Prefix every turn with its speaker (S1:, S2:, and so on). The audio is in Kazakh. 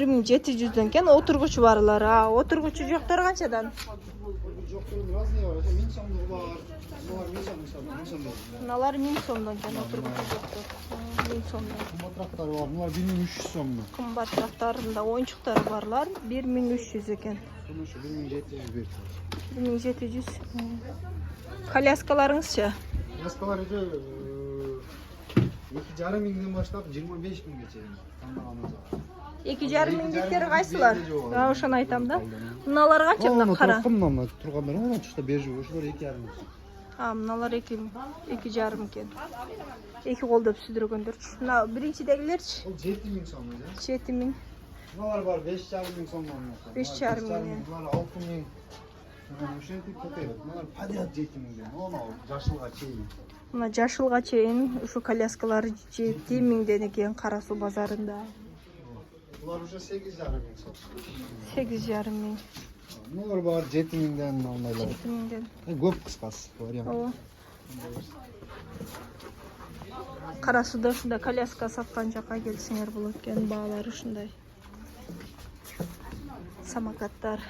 S1: 1700'den eкен, oturguçu barlar. Ha, oturguçu joktор kançadan?
S2: Жоқтың разные бар. 1000 сомдығы бар. Бұлар 1000 сом мысалы, 1000 сомдығы.
S1: Мыналар 1000 сомдон eкен, oturguçu joktор. 1000 сомдон.
S2: Қымбатырақтары бар. Бұлар 1300 сомды.
S1: Кымбатырактарында оюнчуктары барлар 1300 экен.
S2: Бұны şu 1700 берді.
S1: 1700. Коляскаларыңызчы?
S2: Яскалар өте 2,5 миңден баштап 25 миңге чейин таңдағанымыз бар.
S1: 2,5 миңдектери кайсылар? А, ошону айтам да. Мыналар канча мына кара?
S2: Мына тургандар, мына чушта бежу, ошолор 2,5 миң.
S1: А, мыналар 2,5 экен. Эки колдоп сүдүргөндөрчү. Мына биринчидегилерчи?
S2: Ол 7 миң сом эле.
S1: 7 миң.
S2: Мыналар бар 5,5 миң сомдон.
S1: 5,5 миң.
S2: Мыналар 6 миң. Ошентип кетет. Мыналар падият 7 миңден. Мына жашылга чейин.
S1: Мына жашылга чейин ушу коляскалар 7 миңден экен Кара Суу базарында.
S2: Булар уже 8,5 миң сом.
S1: 8,5 миң.
S2: Мыналар бар 7 миңден ондайлар.
S1: 7 миңден.
S2: Көп кыскасы вариант.
S1: Ооба. Кара Сууда ушундай коляска саткан жака келсеңер болот экен, баалары ушундай. Самокаттар.